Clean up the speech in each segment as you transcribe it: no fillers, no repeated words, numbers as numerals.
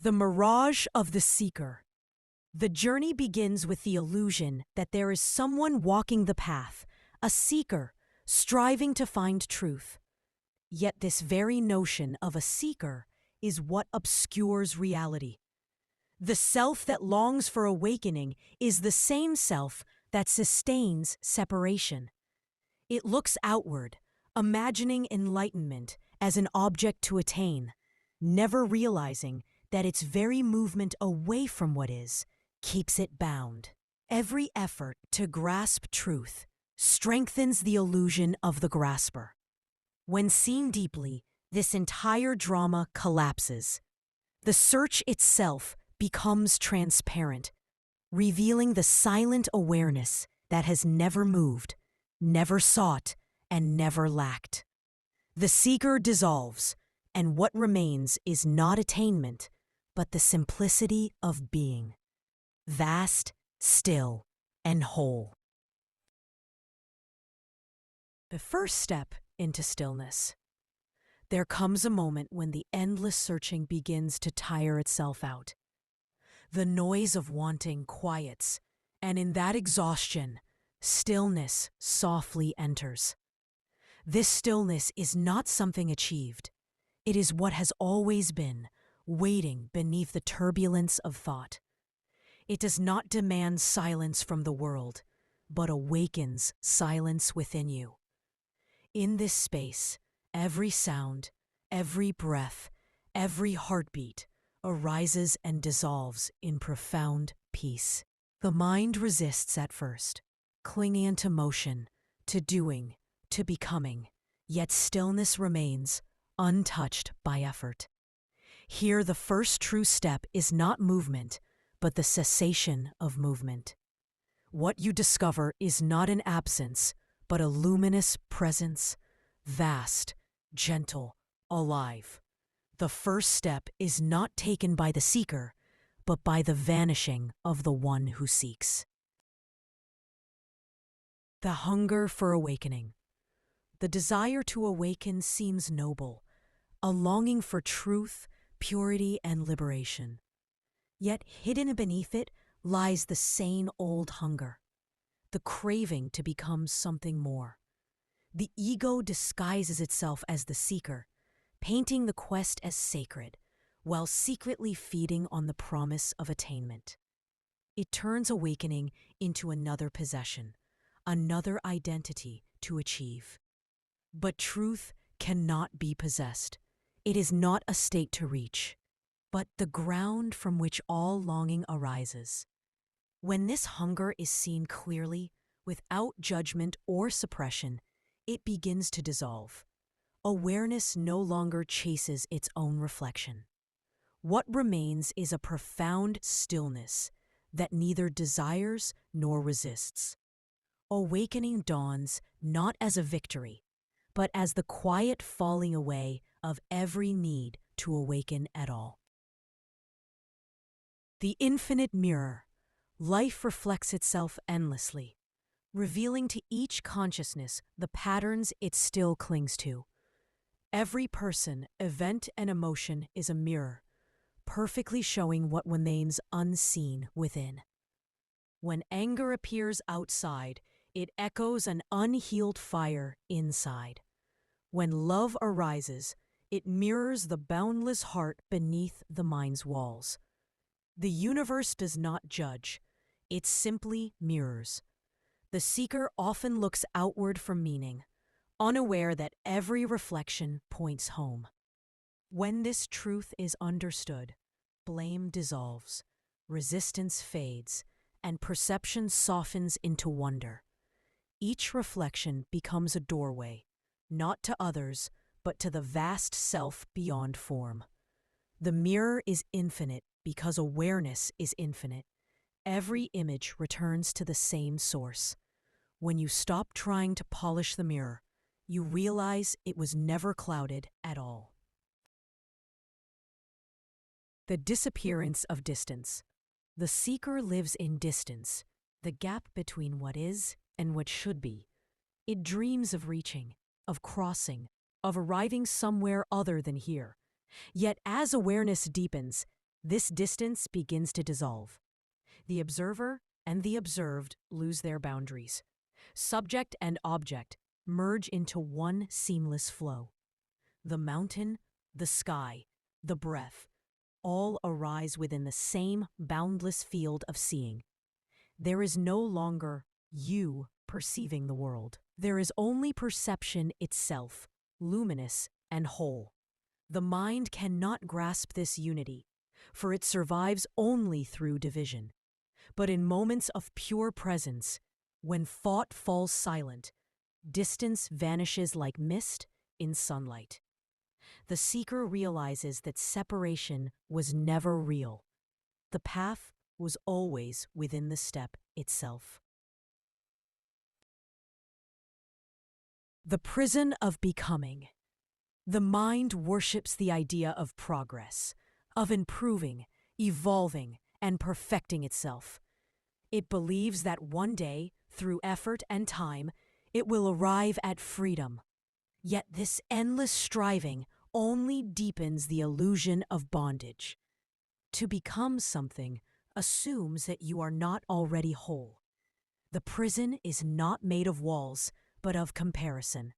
The Mirage of the Seeker. The journey begins with the illusion that there is someone walking the path, a seeker, striving to find truth. Yet this very notion of a seeker is what obscures reality. The self that longs for awakening is the same self that sustains separation. It looks outward, imagining enlightenment as an object to attain, never realizing that its very movement away from what is keeps it bound. Every effort to grasp truth strengthens the illusion of the grasper. When seen deeply, this entire drama collapses. The search itself becomes transparent, revealing the silent awareness that has never moved, never sought, and never lacked. The seeker dissolves, and what remains is not attainment, but the simplicity of being, vast, still, and whole. The first step into stillness. There comes a moment when the endless searching begins to tire itself out. The noise of wanting quiets, and in that exhaustion, stillness softly enters. This stillness is not something achieved. It is what has always been, waiting beneath the turbulence of thought. It does not demand silence from the world, but awakens silence within you. In this space, every sound, every breath, every heartbeat arises and dissolves in profound peace. The mind resists at first, clinging to motion, to doing, to becoming, yet stillness remains, untouched by effort. Here, the first true step is not movement, but the cessation of movement. What you discover is not an absence, but a luminous presence, vast, gentle, alive. The first step is not taken by the seeker, but by the vanishing of the one who seeks. The hunger for awakening. The desire to awaken seems noble, a longing for truth, purity, and liberation. Yet hidden beneath it lies the same old hunger, the craving to become something more. The ego disguises itself as the seeker, painting the quest as sacred, while secretly feeding on the promise of attainment. It turns awakening into another possession, another identity to achieve. But truth cannot be possessed. It is not a state to reach, but the ground from which all longing arises. When this hunger is seen clearly, without judgment or suppression, it begins to dissolve. Awareness no longer chases its own reflection. What remains is a profound stillness that neither desires nor resists. Awakening dawns not as a victory, but as the quiet falling away of every need to awaken at all. The infinite mirror. Life reflects itself endlessly, revealing to each consciousness the patterns it still clings to. Every person, event, and emotion is a mirror, perfectly showing what remains unseen within. When anger appears outside, it echoes an unhealed fire inside. When love arises, it mirrors the boundless heart beneath the mind's walls. The universe does not judge, it simply mirrors. The seeker often looks outward for meaning, unaware that every reflection points home. When this truth is understood, blame dissolves, resistance fades, and perception softens into wonder. Each reflection becomes a doorway, not to others, but to the vast self beyond form. The mirror is infinite because awareness is infinite. Every image returns to the same source. When you stop trying to polish the mirror, you realize it was never clouded at all. The disappearance of distance. The seeker lives in distance, the gap between what is and what should be. It dreams of reaching, of crossing, of arriving somewhere other than here. Yet as awareness deepens, This distance begins to dissolve. The observer and the observed lose their boundaries. Subject and object merge into one seamless flow. The mountain, the sky, the breath, all arise within the same boundless field of seeing. There is no longer you perceiving the world. There is only perception itself, luminous and whole. The mind cannot grasp this unity, for it survives only through division. But in moments of pure presence, when thought falls silent, distance vanishes like mist in sunlight. The seeker realizes that separation was never real. The path was always within the step itself. The prison of becoming. The mind worships the idea of progress, of improving, evolving, and perfecting itself. It believes that one day, through effort and time, it will arrive at freedom. Yet this endless striving only deepens the illusion of bondage. To become something assumes that you are not already whole. The prison is not made of walls, but of comparison.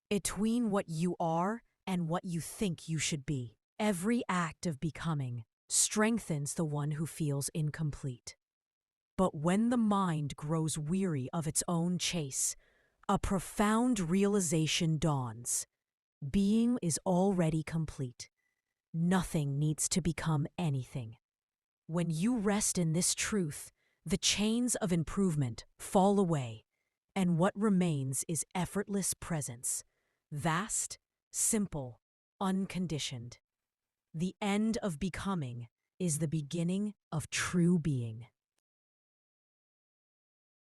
Between what you are and what you think you should be, every act of becoming strengthens the one who feels incomplete. But when the mind grows weary of its own chase, a profound realization dawns. Being is already complete. Nothing needs to become anything. When you rest in this truth, the chains of improvement fall away, and what remains is effortless presence, vast, simple, unconditioned. The end of becoming is the beginning of true being.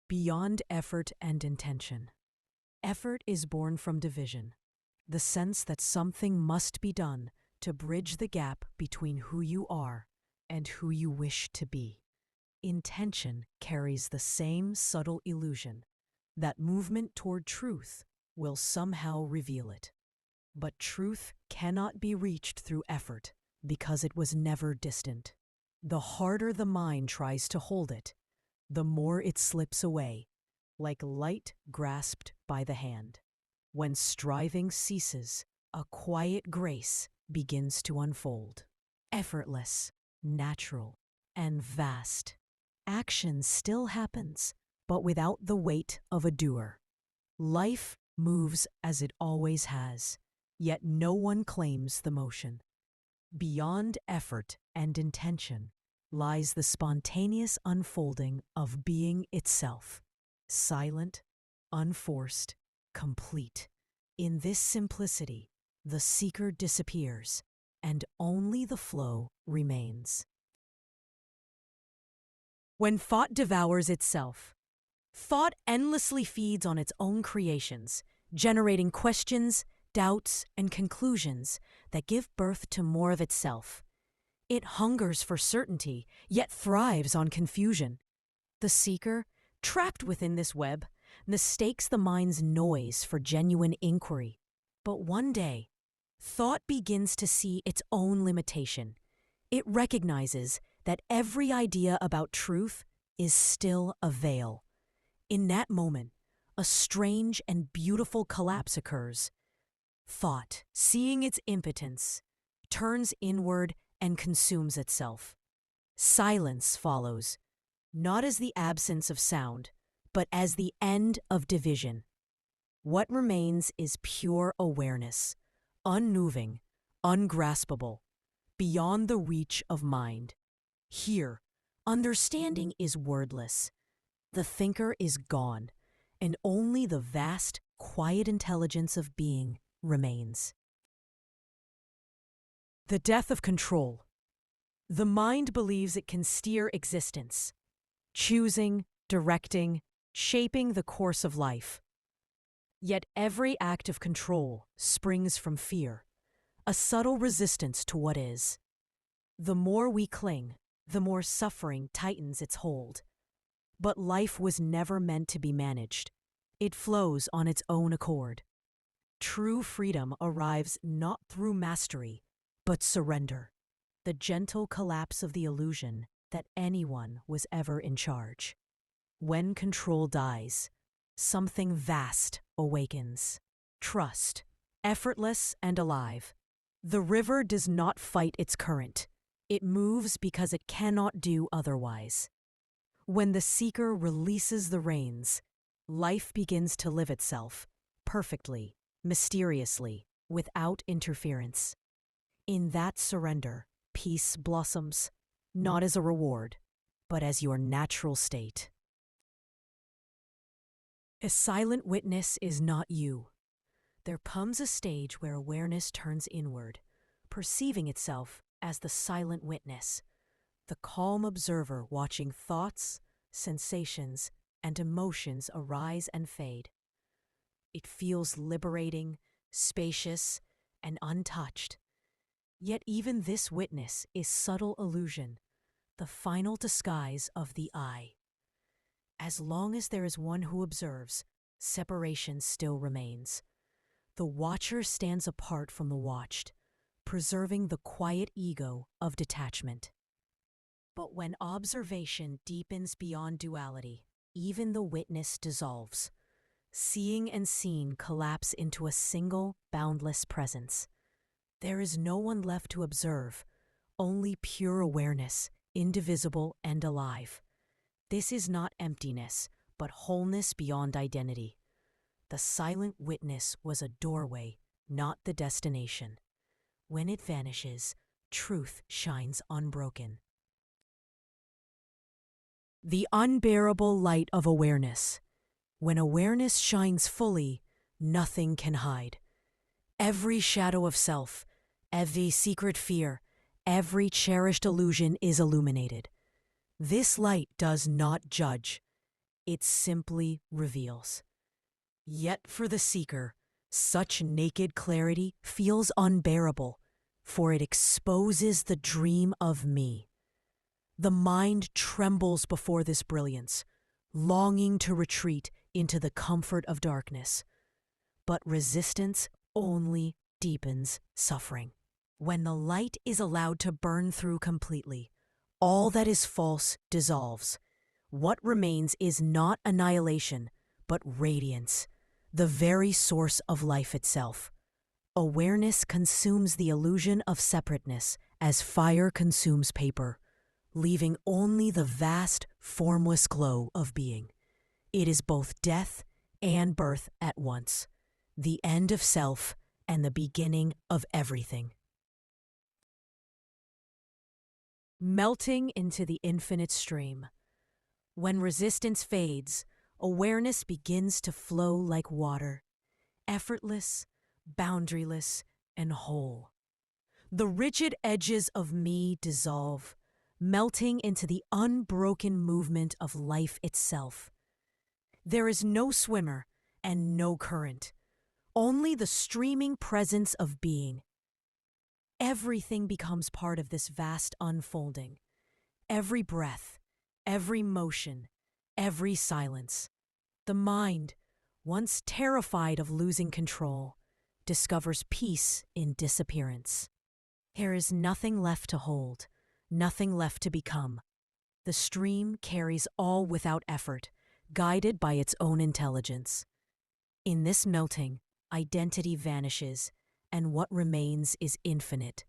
Beyond effort and intention. Effort is born from division, the sense that something must be done to bridge the gap between who you are and who you wish to be. Intention carries the same subtle illusion that movement toward truth will somehow reveal it. But truth cannot be reached through effort because it was never distant. The harder the mind tries to hold it, the more it slips away, like light grasped by the hand. When striving ceases, a quiet grace begins to unfold. Effortless, natural, and vast. Action still happens, but without the weight of a doer. Life moves as it always has, yet no one claims the motion. Beyond effort and intention lies the spontaneous unfolding of being itself, silent, unforced, complete. In this simplicity, the seeker disappears, and only the flow remains. When thought devours itself, thought endlessly feeds on its own creations, generating questions, doubts, and conclusions that give birth to more of itself. It hungers for certainty, yet thrives on confusion. The seeker, trapped within this web, mistakes the mind's noise for genuine inquiry. But one day, thought begins to see its own limitation. It recognizes that every idea about truth is still a veil. In that moment, a strange and beautiful collapse occurs. Thought, seeing its impotence, turns inward and consumes itself. Silence follows, not as the absence of sound, but as the end of division. What remains is pure awareness, unmoving, ungraspable, beyond the reach of mind. Here, understanding is wordless. The thinker is gone, and only the vast, quiet intelligence of being remains. The death of control. The mind believes it can steer existence, choosing, directing, shaping the course of life. Yet every act of control springs from fear, a subtle resistance to what is. The more we cling, the more suffering tightens its hold. But life was never meant to be managed. It flows on its own accord. True freedom arrives not through mastery, but surrender. the gentle collapse of the illusion that anyone was ever in charge. When control dies, something vast awakens. Trust, effortless and alive. The river does not fight its current. It moves because it cannot do otherwise. When the seeker releases the reins, life begins to live itself, perfectly, mysteriously, without interference. In that surrender, peace blossoms, not as a reward, but as your natural state. A silent witness is not you. There comes a stage where awareness turns inward, perceiving itself as the silent witness, the calm observer watching thoughts, sensations, and emotions arise and fade. It feels liberating, spacious, and untouched. Yet even this witness is subtle illusion, the final disguise of the I. As long as there is one who observes, separation still remains. The watcher stands apart from the watched, preserving the quiet ego of detachment. But when observation deepens beyond duality, even the witness dissolves. Seeing and seen collapse into a single, boundless presence. There is no one left to observe, only pure awareness, indivisible and alive. This is not emptiness, but wholeness beyond identity. The silent witness was a doorway, not the destination. When it vanishes, truth shines unbroken. The unbearable light of awareness. When awareness shines fully, nothing can hide. Every shadow of self, every secret fear, every cherished illusion is illuminated. This light does not judge. It simply reveals. Yet for the seeker, such naked clarity feels unbearable, for it exposes the dream of me. The mind trembles before this brilliance, longing to retreat into the comfort of darkness. But resistance only deepens suffering. When the light is allowed to burn through completely, all that is false dissolves. What remains is not annihilation, but radiance, the very source of life itself. Awareness consumes the illusion of separateness as fire consumes paper, leaving only the vast, formless glow of being. It is both death and birth at once, the end of self and the beginning of everything. Melting into the infinite stream. When resistance fades, awareness begins to flow like water, effortless, boundaryless, and whole. The rigid edges of me dissolve, melting into the unbroken movement of life itself. There is no swimmer and no current, only the streaming presence of being. Everything becomes part of this vast unfolding. Every breath, every motion, every silence. The mind, once terrified of losing control, discovers peace in disappearance. There is nothing left to hold, nothing left to become. The stream carries all without effort, guided by its own intelligence. In this melting, identity vanishes, and what remains is infinite,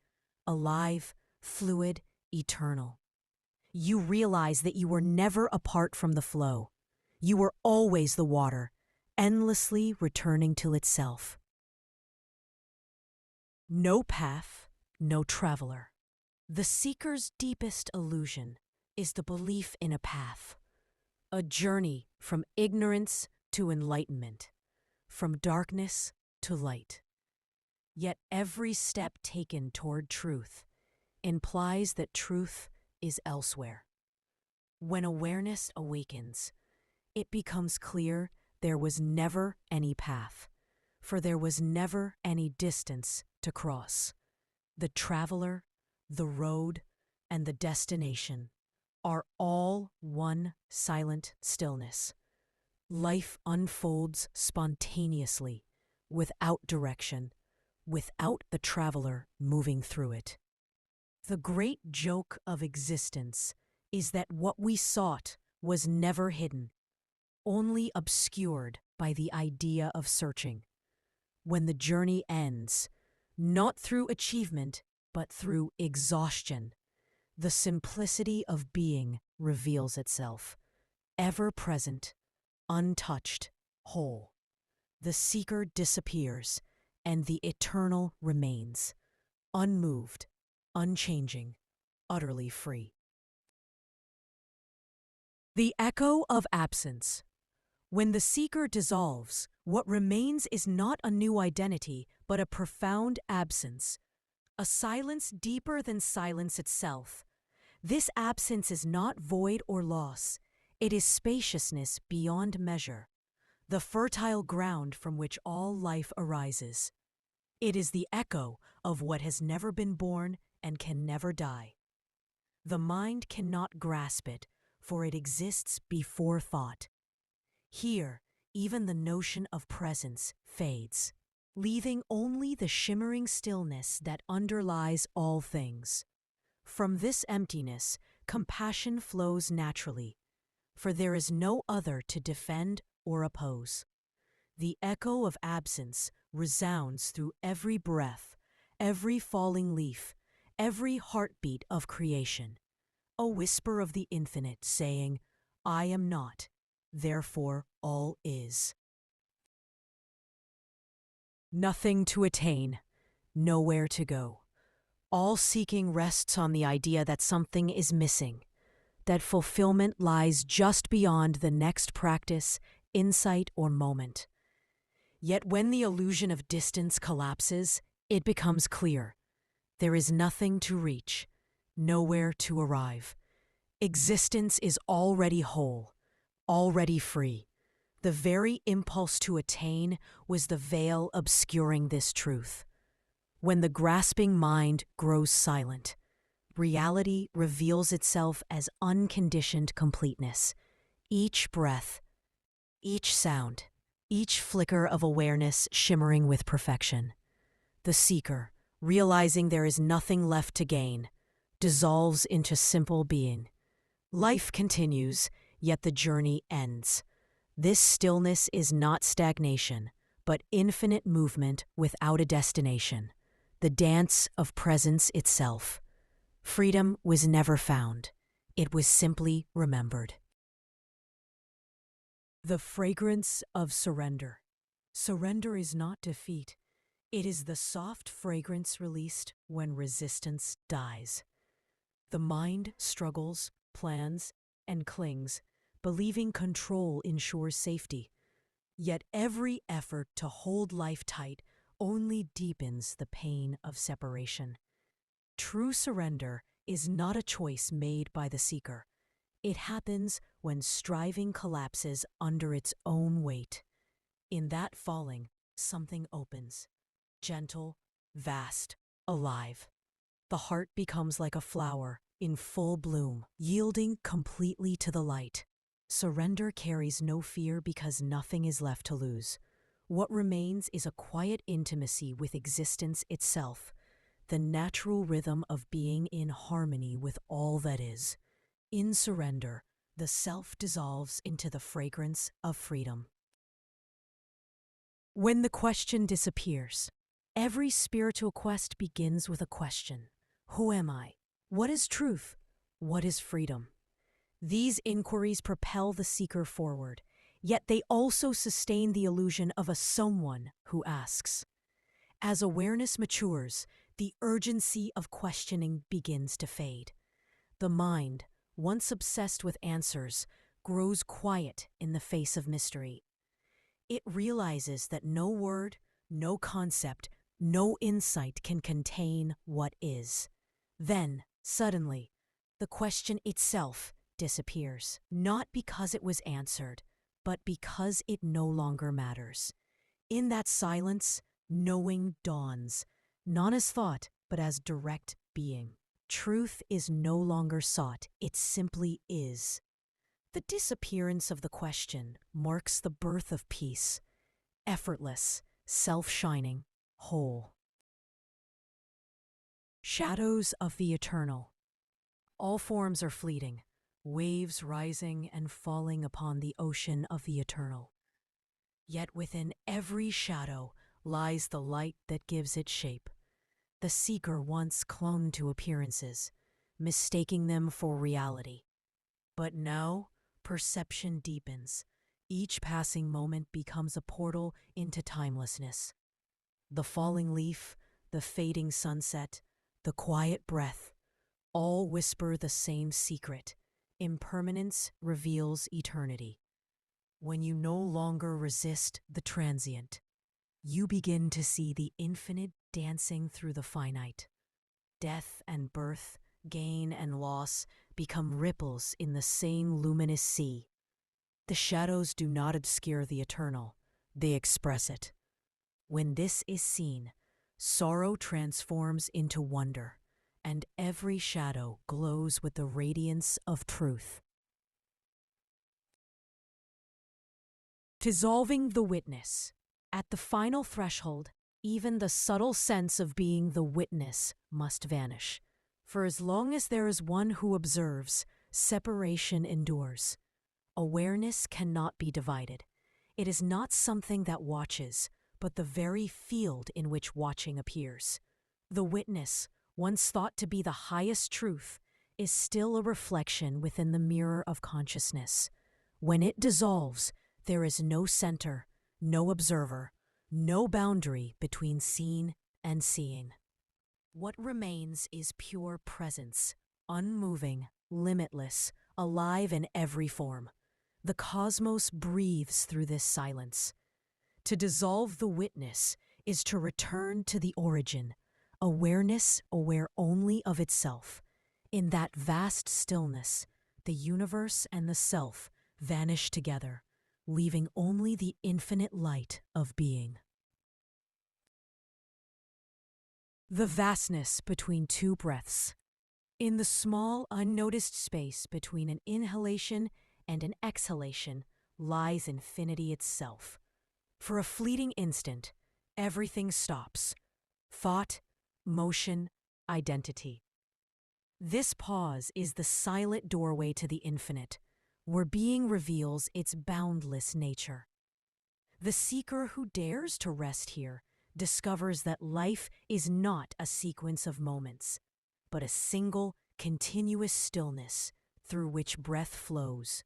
alive, fluid, eternal. You realize that you were never apart from the flow. You were always the water, endlessly returning to itself. No path, no traveler. The seeker's deepest illusion is the belief in a path, a journey from ignorance to enlightenment, from darkness to light. Yet every step taken toward truth implies that truth is elsewhere. When awareness awakens, it becomes clear there was never any path, for there was never any distance to cross. The traveler, the road, and the destination are all one silent stillness. Life unfolds spontaneously, without direction, without the traveler moving through it. The great joke of existence is that what we sought was never hidden, only obscured by the idea of searching. When the journey ends, not through achievement, but through exhaustion, the simplicity of being reveals itself, ever present, untouched, whole. The seeker disappears, and the eternal remains, unmoved, unchanging, utterly free. The echo of absence. When the seeker dissolves, what remains is not a new identity, but a profound absence, a silence deeper than silence itself. This absence is not void or loss, it is spaciousness beyond measure, the fertile ground from which all life arises. It is the echo of what has never been born and can never die. The mind cannot grasp it, for it exists before thought. Here, even the notion of presence fades, leaving only the shimmering stillness that underlies all things. From this emptiness, compassion flows naturally, for there is no other to defend or oppose. The echo of absence resounds through every breath, every falling leaf, every heartbeat of creation, a whisper of the infinite saying, "I am not, therefore all is." Nothing to attain, nowhere to go. All seeking rests on the idea that something is missing, that fulfillment lies just beyond the next practice, insight, or moment. Yet when the illusion of distance collapses, it becomes clear. There is nothing to reach, nowhere to arrive. Existence is already whole, already free. The very impulse to attain was the veil obscuring this truth. When the grasping mind grows silent, reality reveals itself as unconditioned completeness. Each breath, each sound, each flicker of awareness shimmering with perfection. The seeker, realizing there is nothing left to gain, dissolves into simple being. Life continues, yet the journey ends. This stillness is not stagnation, but infinite movement without a destination, the dance of presence itself. Freedom was never found. It was simply remembered. The fragrance of surrender. Surrender is not defeat. It is the soft fragrance released when resistance dies. The mind struggles, plans, and clings, believing control ensures safety. Yet every effort to hold life tight only deepens the pain of separation. True surrender is not a choice made by the seeker. It happens when striving collapses under its own weight. In that falling, something opens. Gentle, vast, alive. The heart becomes like a flower in full bloom, yielding completely to the light. Surrender carries no fear because nothing is left to lose. What remains is a quiet intimacy with existence itself, the natural rhythm of being in harmony with all that is. In surrender, the self dissolves into the fragrance of freedom. When the question disappears, every spiritual quest begins with a question. Who am I? What is truth? What is freedom? These inquiries propel the seeker forward, yet they also sustain the illusion of a someone who asks. As awareness matures, the urgency of questioning begins to fade. The mind, once obsessed with answers, grows quiet in the face of mystery. It realizes that no word, no concept, no insight can contain what is. Then, suddenly, the question itself disappears, not because it was answered, but because it no longer matters. In that silence, knowing dawns, not as thought, but as direct being. Truth is no longer sought, it simply is. The disappearance of the question marks the birth of peace, effortless, self-shining, whole. Shadows of the eternal. All forms are fleeting, waves rising and falling upon the ocean of the eternal. Yet within every shadow lies the light that gives it shape. The seeker once clung to appearances, mistaking them for reality. But now, perception deepens. Each passing moment becomes a portal into timelessness. The falling leaf, the fading sunset, the quiet breath, all whisper the same secret. Impermanence reveals eternity. When you no longer resist the transient, you begin to see the infinite dancing through the finite. Death and birth, gain and loss become ripples in the same luminous sea. The shadows do not obscure the eternal, they express it. When this is seen, sorrow transforms into wonder, and every shadow glows with the radiance of truth. Dissolving the witness. At the final threshold, even the subtle sense of being the witness must vanish. For as long as there is one who observes, separation endures. Awareness cannot be divided. It is not something that watches, but the very field in which watching appears. The witness, once thought to be the highest truth, is still a reflection within the mirror of consciousness. When it dissolves, there is no center, no observer, no boundary between seen and seeing. What remains is pure presence, unmoving, limitless, alive in every form. The cosmos breathes through this silence. To dissolve the witness is to return to the origin, awareness aware only of itself. In that vast stillness, the universe and the self vanish together, leaving only the infinite light of being. The vastness between two breaths. In the small, unnoticed space between an inhalation and an exhalation lies infinity itself. For a fleeting instant, everything stops. Thought, motion, identity. This pause is the silent doorway to the infinite, where being reveals its boundless nature. The seeker who dares to rest here discovers that life is not a sequence of moments, but a single, continuous stillness through which breath flows.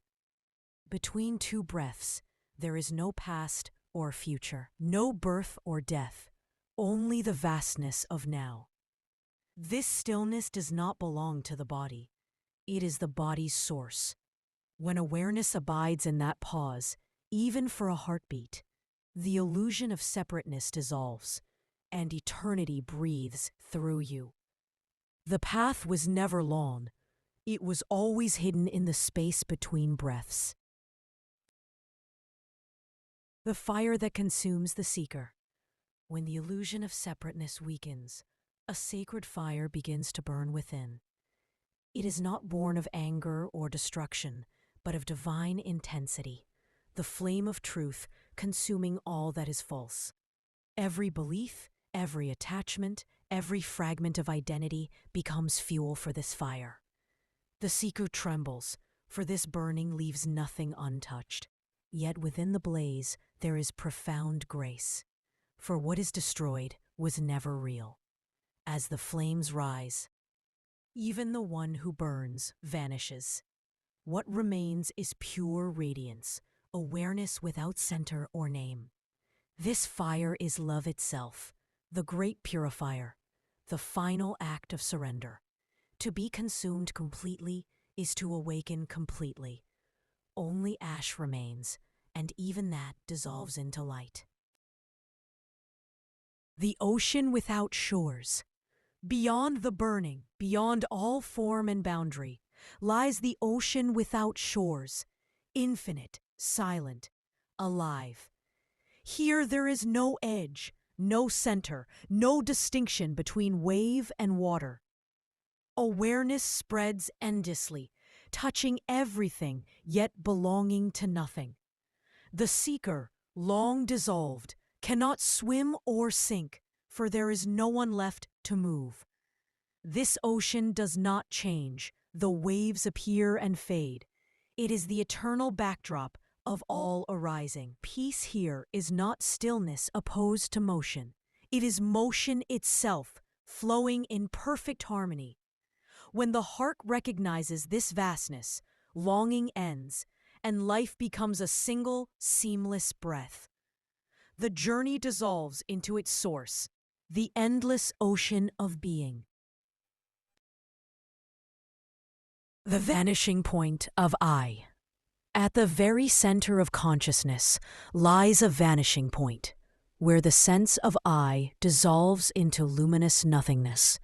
Between two breaths, there is no past or future, no birth or death, only the vastness of now. This stillness does not belong to the body. It is the body's source. When awareness abides in that pause, even for a heartbeat, the illusion of separateness dissolves, and eternity breathes through you. The path was never long. It was always hidden in the space between breaths. The fire that consumes the seeker. When the illusion of separateness weakens, a sacred fire begins to burn within. It is not born of anger or destruction, but of divine intensity, the flame of truth consuming all that is false. Every belief, every attachment, every fragment of identity becomes fuel for this fire. The seeker trembles, for this burning leaves nothing untouched. Yet within the blaze there is profound grace, for what is destroyed was never real. As the flames rise, even the one who burns vanishes. What remains is pure radiance, awareness without center or name. This fire is love itself, the great purifier, the final act of surrender. To be consumed completely is to awaken completely. Only ash remains, and even that dissolves into light. The ocean without shores. Beyond the burning, beyond all form and boundary, lies the ocean without shores, infinite, silent, alive. Here there is no edge, no center, no distinction between wave and water. Awareness spreads endlessly, touching everything yet belonging to nothing. The seeker, long dissolved, cannot swim or sink, for there is no one left to move. This ocean does not change. The waves appear and fade. It is the eternal backdrop of all arising. Peace here is not stillness opposed to motion. It is motion itself, flowing in perfect harmony. When the heart recognizes this vastness, longing ends, and life becomes a single, seamless breath. The journey dissolves into its source, the endless ocean of being. The vanishing point of I. At the very center of consciousness lies a vanishing point, where the sense of I dissolves into luminous nothingness.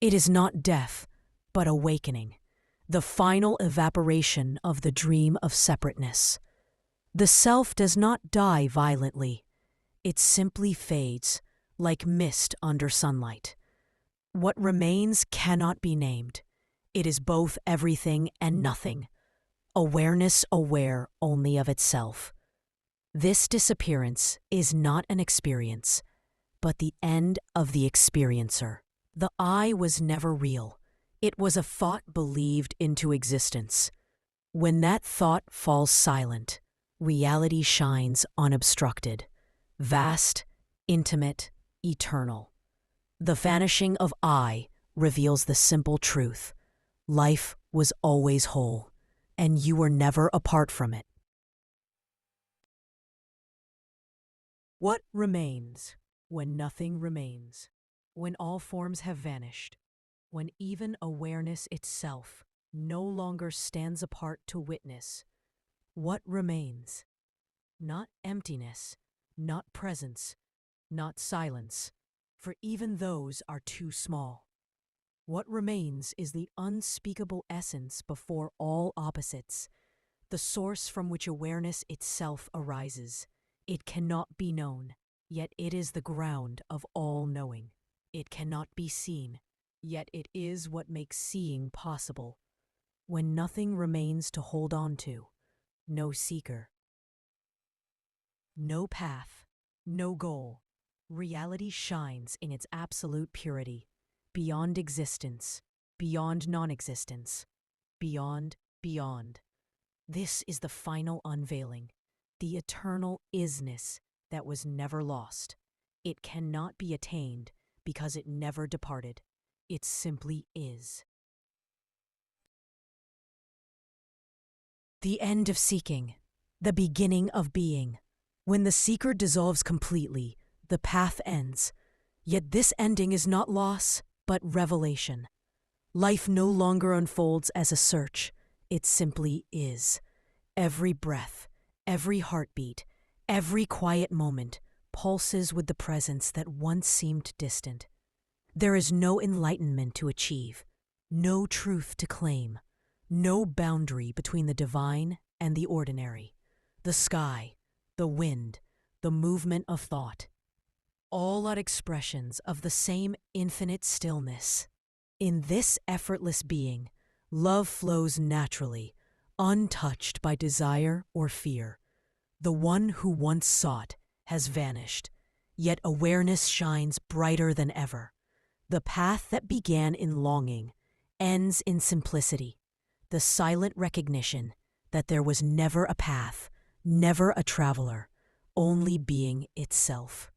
It is not death, but awakening, the final evaporation of the dream of separateness. The self does not die violently. It simply fades, like mist under sunlight. What remains cannot be named. It is both everything and nothing. Awareness aware only of itself. This disappearance is not an experience, but the end of the experiencer. The I was never real. It was a thought believed into existence. When that thought falls silent, reality shines unobstructed, vast, intimate, eternal. The vanishing of I reveals the simple truth. Life was always whole, and you were never apart from it. What remains when nothing remains? When all forms have vanished? When even awareness itself no longer stands apart to witness? What remains? Not emptiness, not presence, not silence, for even those are too small. What remains is the unspeakable essence before all opposites, the source from which awareness itself arises. It cannot be known, yet it is the ground of all knowing. It cannot be seen, yet it is what makes seeing possible. When nothing remains to hold on to, no seeker, no path, no goal, reality shines in its absolute purity, beyond existence, beyond non-existence, beyond. This is the final unveiling, the eternal isness that was never lost. It cannot be attained because it never departed. It simply is. The end of seeking, the beginning of being. When the seeker dissolves completely, the path ends. Yet this ending is not loss, but revelation. Life no longer unfolds as a search. It simply is. Every breath, every heartbeat, every quiet moment pulses with the presence that once seemed distant. There is no enlightenment to achieve, no truth to claim, no boundary between the divine and the ordinary. The sky, the wind, the movement of thought, all are expressions of the same infinite stillness. In this effortless being, love flows naturally, untouched by desire or fear. The one who once sought has vanished, yet awareness shines brighter than ever. The path that began in longing ends in simplicity, the silent recognition that there was never a path, never a traveler, only being itself.